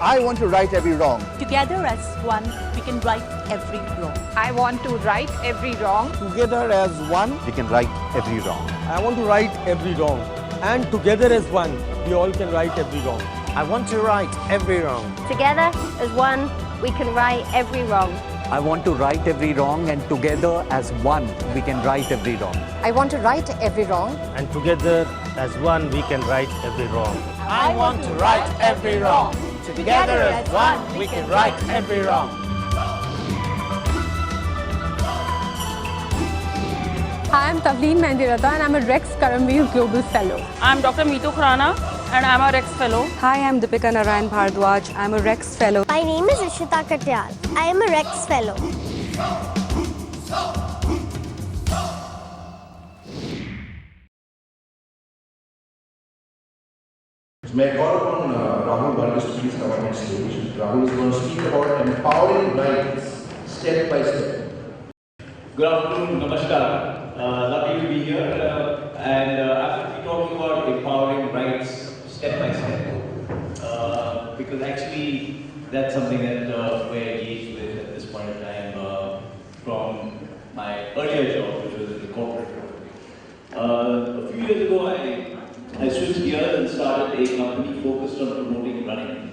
I want to right every wrong. Together as one, we can right every wrong. I want to right every wrong. Together as one, We can right every wrong. I want to right every wrong. And together as one, we all can right every wrong. I want to right every wrong. Together as one, we can right every wrong. I want to right every wrong, and together as one, we can right every wrong. I want to right every wrong. And together as one, we can right every wrong. I want to right every wrong. Together as one, we can right every wrong. Hi, I'm Tavleen Mendirata and I'm a Rex Karmaveer Global Fellow. I'm Dr. Meenu Chopra and I'm a Rex Fellow. Hi, I'm Deepika Narayan Bhardwaj. I'm a Rex Fellow. My name is Ishita Katyal. I am a Rex Fellow. May I call upon Rahul Verghese to please come on next stage. Rahul is going to speak about empowering rights step by step. Good afternoon, namaskar. Lovely to be here, and I'm going to be talking about empowering rights step by step, because actually that's something that we're engaged with at this point in time from my earlier job, which was in the corporate world. A few years ago, I switched gears and started a company focused on promoting running.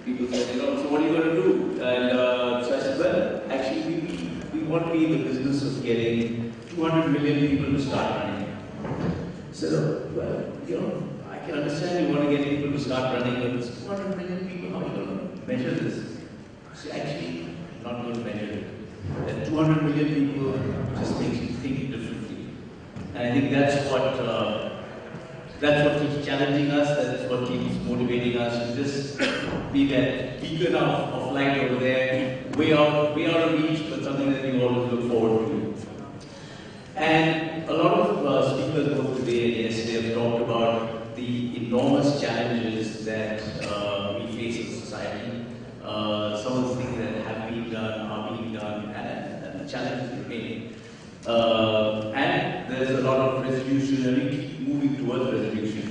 People said, so what are you going to do? And so I said, well, actually we want to be in the business of getting 200 million people to start running. So, well, I can understand you want to get people to start running, but it's 200 million people, how are you going to measure this? So actually, not going to measure it. That 200 million people just think differently. And I think that's what keeps challenging us, that's what keeps motivating us to just be that beacon of light over there, way out of reach, but something that we always look forward to. And a lot of speakers both today and yesterday have talked about the enormous challenges that we face as a society, some of the things that have been done, are being done, and the challenges remain. And there's a lot of resolution, and we keep moving towards resolution.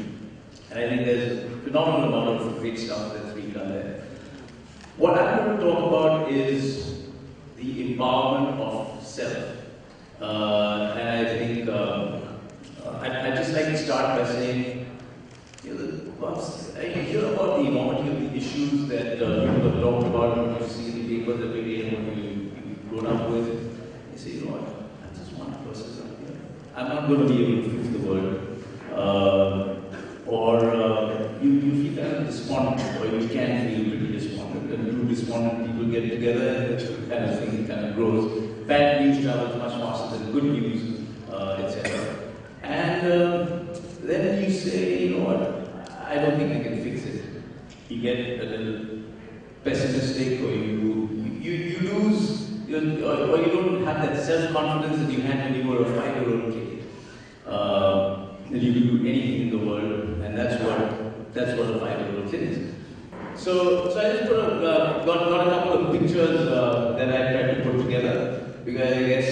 And I think there's a phenomenal amount of great stuff that's being done there. What I'm going to talk about is the empowerment of self. And I think I'd just like to start by saying, I hear about the enormity of the issues that people have talked about, what you see in the papers every day, and what you've grown up with. You say, you know what? I'm not going to be able to fix the world. You feel kind of despondent, or you can feel pretty despondent. And two despondent people get together, and that kind of thing kind of grows. Bad news travels much faster than good news, etc. And then you say, you know what, I don't think I can fix it. You get a little pessimistic, or you lose, or you don't have that self-confidence that you had when you were a 5-year-old kid. That you can do anything in the world, and that's what a 5-year-old kid is. So I just got a couple of pictures that I tried to put together, because I guess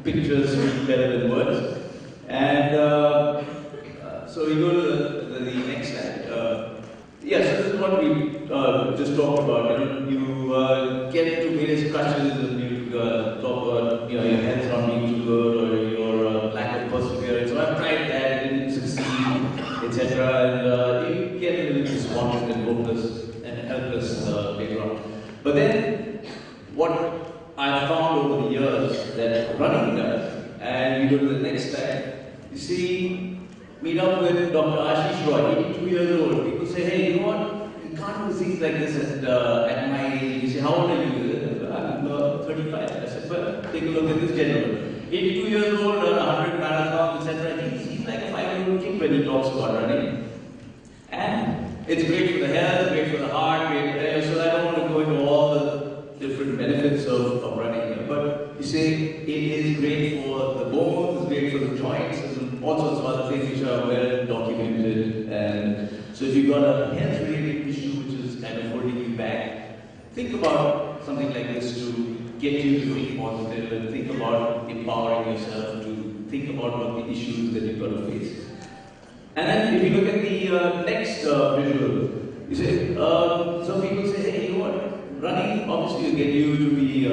pictures speak better than words. And so we go to the next slide. So this is what we just talked about. You get into various crutches, and you talk about your health not being too good, or your lack of perseverance. So I've tried that, didn't succeed, etc. And you get a little despondent and hopeless and helpless later on. But then, what I've found over the years that running does, and we go to the next slide, you see, meet up with Dr. Ashish Roy, 82 years old. People say, hey, you know what? You can't do things like this at my age. You say, how old are you? I'm 35. I said, well, take a look at this gentleman. 82 years old, 100 marathons, etc. He's like a 5-year-old kid when he talks about running. And it's great for the health, great for the heart, great for so I don't want to go into all the different benefits of running here. But you say, it is great for the bones, it's great for the joints, and all sorts of other things which are well documented. And so if you've got a health-related issue which is kind of holding you back, think about something like this to get you to think positive, and think about empowering yourself to think about what the issues that you've got to face. And then if you look at the next visual, you say, some people say, hey, you know what, running obviously will get you to be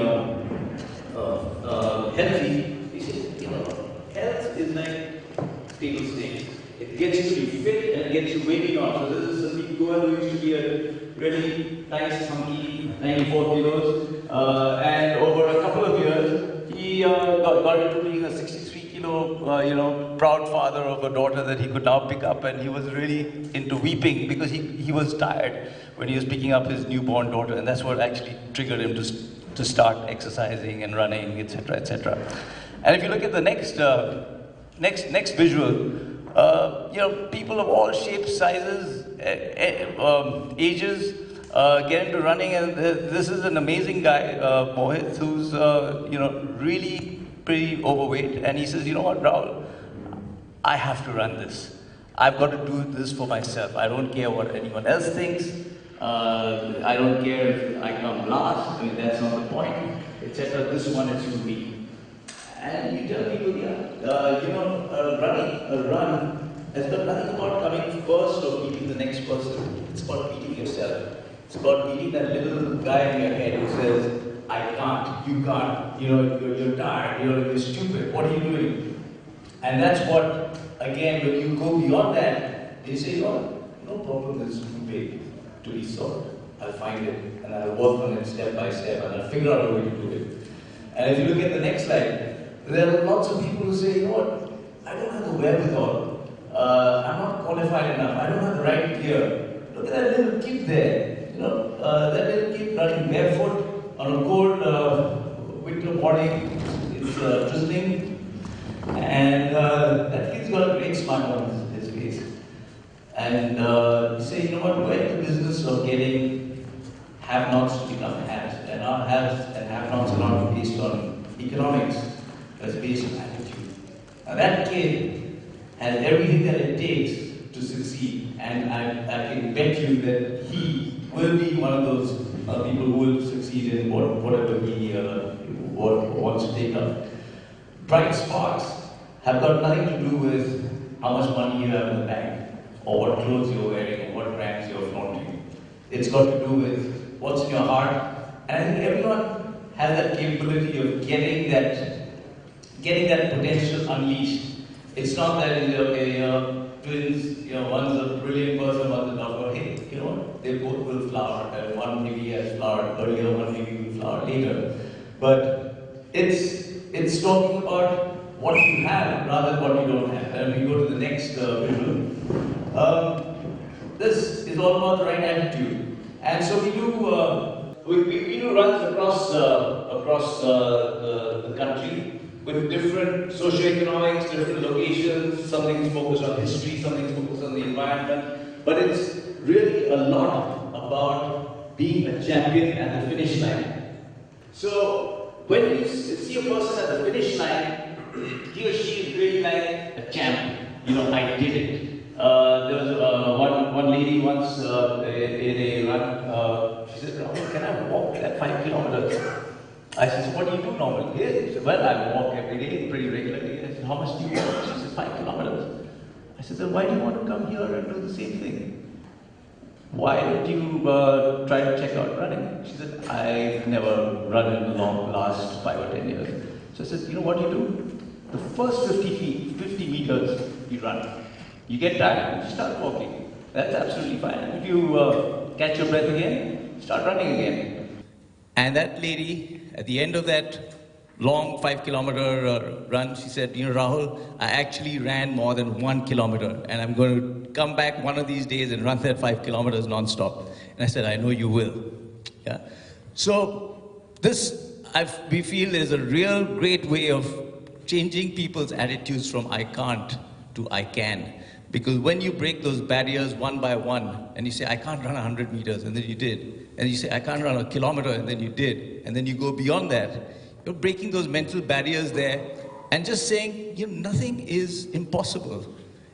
healthy. You say, you know, health is like table stakes. It gets you to be fit and it gets you way beyond. So this is Sanjeev Dutta, who used to be a really nice, hunky, 94 kilos, and over a couple of years, he got into being a 63-kilo, proud father of a daughter that he could now pick up, and he was really into weeping because he was tired when he was picking up his newborn daughter, and that's what actually triggered him to start exercising and running, etc., etc. And if you look at the next visual, people of all shapes, sizes, ages get into running, and this is an amazing guy, Mohit, who's really pretty overweight, and he says, you know what, Rahul, I have to run this. I've got to do this for myself. I don't care what anyone else thinks. I don't care if I come last. I mean, that's not the point, etc. This one is for me. And you tell people, a run has got nothing about coming first or beating the next person. It's about beating yourself. It's about beating that little guy in your head who says, I can't, you can't, you're tired, you're stupid, what are you doing? And that's what, again, when you go beyond that, they say, no problem, this is too big to be solved. I'll find it, and I'll work on it step by step, and I'll figure out a way to do it. And if you look at the next slide, there are lots of people who say, you know what, I don't have the wherewithal. I'm not qualified enough. I don't have the right gear. Look at that little kid there. That little kid running barefoot on a cold winter morning. It's drizzling. And that kid's got a great smile on his face. And you say, you know what, we're in the business of getting have-nots to become haves. And our haves and have-nots are not based on economics. It's based on attitude. Now that kid has everything that it takes to succeed, and I can bet you that he will be one of those people who will succeed in whatever he wants to take up. Bright sparks have got nothing to do with how much money you have in the bank, or what clothes you're wearing, or what brands you're flaunting. It's got to do with what's in your heart, and I think everyone has that capability of getting that potential unleashed. It's not that twins, one's a brilliant person, one's a doctor. Hey, you know what? They both will flower. One maybe has flowered earlier, one maybe will flower later. But it's talking about what you have rather than what you don't have. And we go to the next visual. This is all about the right attitude. And so we do runs across the country, with different socioeconomics, different locations. Something's focused on history, something's focused on the environment. But it's really a lot about being a champion at the finish line. So when you see a person at the finish line, he or she is really like a champion. I did it. There was one lady once in a run, she said, Rahul, can I walk that 5 kilometers? I said, so what do you do normally? She said, well, I walk every day, pretty regularly. I said, how much do you walk? She said, 5 kilometers. I said, then why do you want to come here and do the same thing? Why don't you try to check out running? She said, I've never run in the last 5 or 10 years. So I said, you know what you do? The first 50 meters you run. You get tired, you start walking. That's absolutely fine. If you catch your breath again, start running again. And that lady, at the end of that long 5-kilometer run, she said, Rahul, I actually ran more than 1 kilometer, and I'm going to come back one of these days and run that 5 kilometers non-stop. And I said, I know you will. Yeah. So we feel is a real great way of changing people's attitudes from I can't to I can. Because when you break those barriers one by one, and you say, I can't run 100 meters, and then you did. And you say, I can't run a kilometer, and then you did. And then you go beyond that. You're breaking those mental barriers there, and just saying, nothing is impossible.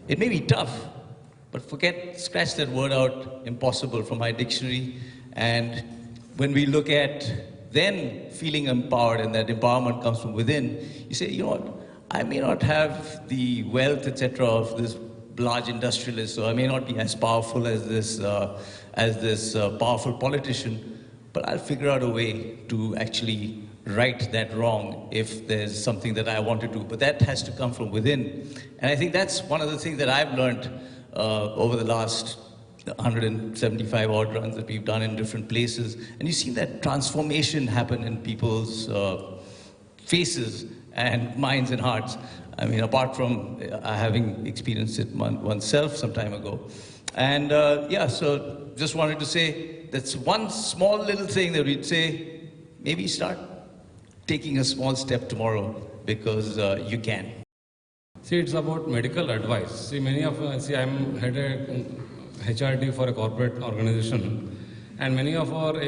It may be tough, but scratch that word out, impossible, from my dictionary. And when we look at then feeling empowered, and that empowerment comes from within, you say, you know what, I may not have the wealth, etc., of this large industrialist, so I may not be as powerful as this powerful politician, but I'll figure out a way to actually right that wrong if there's something that I want to do. But that has to come from within. And I think that's one of the things that I've learned over the last 175 odd runs that we've done in different places. And you see that transformation happen in people's faces and minds and hearts. I mean, apart from having experienced it oneself some time ago. And yeah, so just wanted to say that's one small little thing that we'd say, maybe start taking a small step tomorrow, because you can. See, it's about medical advice. See, I'm head a HRD for a corporate organization, and many of our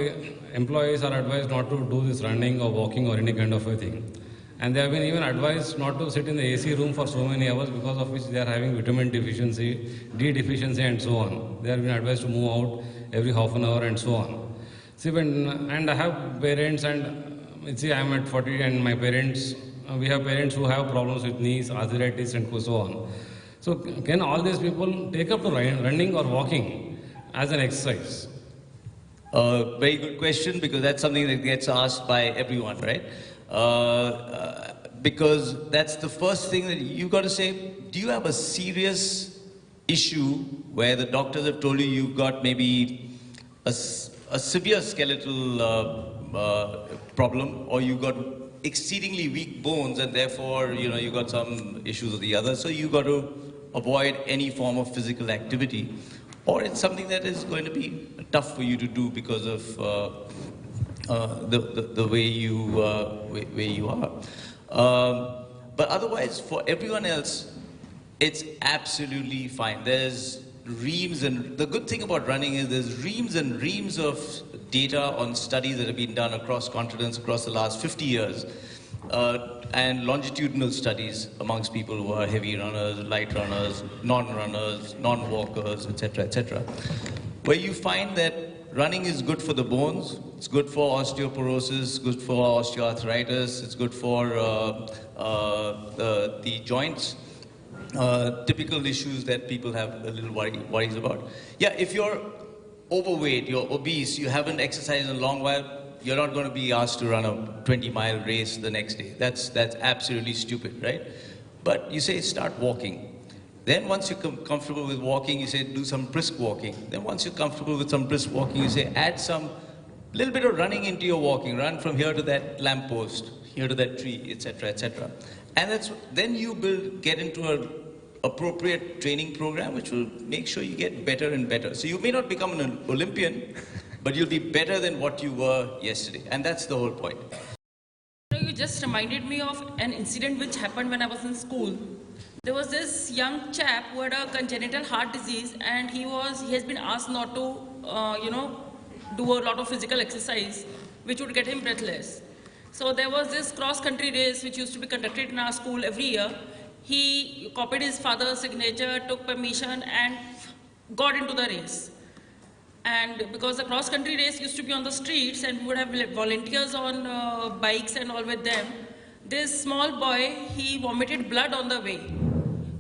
employees are advised not to do this running or walking or any kind of a thing. And they have been even advised not to sit in the AC room for so many hours, because of which they are having vitamin deficiency, D deficiency, and so on. They have been advised to move out every half an hour and so on. See, and I have parents, and see, I am at 40, and my parents, we have parents who have problems with knees, arthritis, and so on. So can all these people take up to running or walking as an exercise? Very good question, because that's something that gets asked by everyone, right? Because that's the first thing that you've got to say. Do you have a serious issue where the doctors have told you you've got maybe a severe skeletal problem, or you've got exceedingly weak bones, and therefore, you know, you've got some issues or the other, so you've got to avoid any form of physical activity, or it's something that is going to be tough for you to do because of the way you are. But otherwise, for everyone else, it's absolutely fine. There's reams, and the good thing about running is there's reams and reams of data on studies that have been done across continents, across the last 50 years, and longitudinal studies amongst people who are heavy runners, light runners, non-runners, non-walkers, etc., where you find that running is good for the bones, it's good for osteoporosis, good for osteoarthritis, it's good for the joints, typical issues that people have a little worries about. Yeah, if you're overweight, you're obese, you haven't exercised in a long while, you're not going to be asked to run a 20-mile race the next day. That's absolutely stupid, right? But you say start walking. Then once you're comfortable with walking, you say do some brisk walking. Then once you're comfortable with some brisk walking, you say add some little bit of running into your walking. Run from here to that lamppost, here to that tree, etc., etc. And then you get into an appropriate training program which will make sure you get better and better. So you may not become an Olympian, but you'll be better than what you were yesterday. And that's the whole point. You just reminded me of an incident which happened when I was in school. There was this young chap who had a congenital heart disease, and he has been asked not to, do a lot of physical exercise, which would get him breathless. So there was this cross-country race which used to be conducted in our school every year. He copied his father's signature, took permission, and got into the race. And because the cross-country race used to be on the streets, and we would have volunteers on bikes and all with them, this small boy, he vomited blood on the way.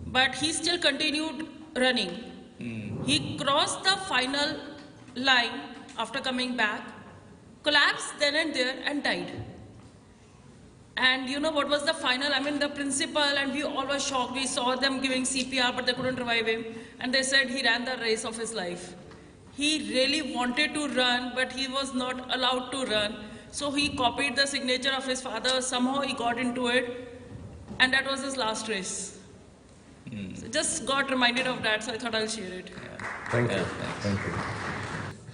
But he still continued running. He crossed the final line after coming back, collapsed then and there, and died. And you know what was the final? I mean, the principal and we all were shocked. We saw them giving CPR, but they couldn't revive him. And they said he ran the race of his life. He really wanted to run, but he was not allowed to run. So he copied the signature of his father. Somehow he got into it. And that was his last race. So just got reminded of that, so I thought I'll share it. Thank you. Thank you.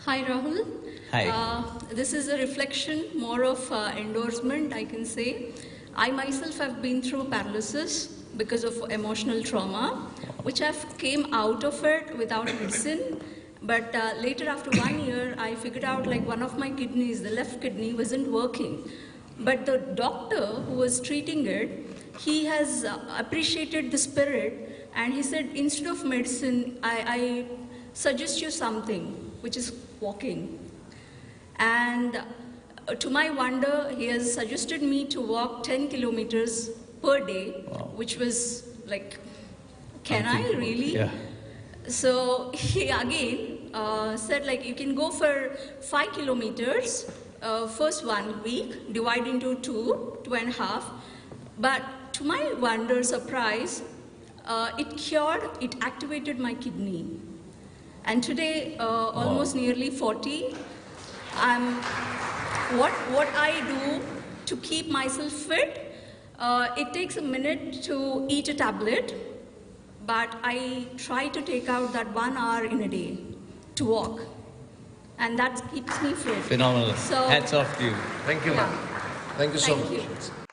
Hi, Rahul. Hi. This is a reflection, more of endorsement, I can say. I myself have been through paralysis because of emotional trauma, which I've came out of it without medicine. But later, after 1 year, I figured out like one of my kidneys, the left kidney, wasn't working. But the doctor who was treating it, he has appreciated the spirit, and he said, instead of medicine, I suggest you something, which is walking. And to my wonder, he has suggested me to walk 10 kilometers per day, which was like, can I really? Yeah. So he again said like you can go for 5 kilometers, first 1 week, divide into 2.5. But to my wonder, surprise, it activated my kidney. And today, almost nearly 40, what I do to keep myself fit, it takes a minute to eat a tablet, but I try to take out that 1 hour in a day to walk. And that keeps me fit. Phenomenal. So, hats off to you. Thank you, ma'am. Thank you so much. You.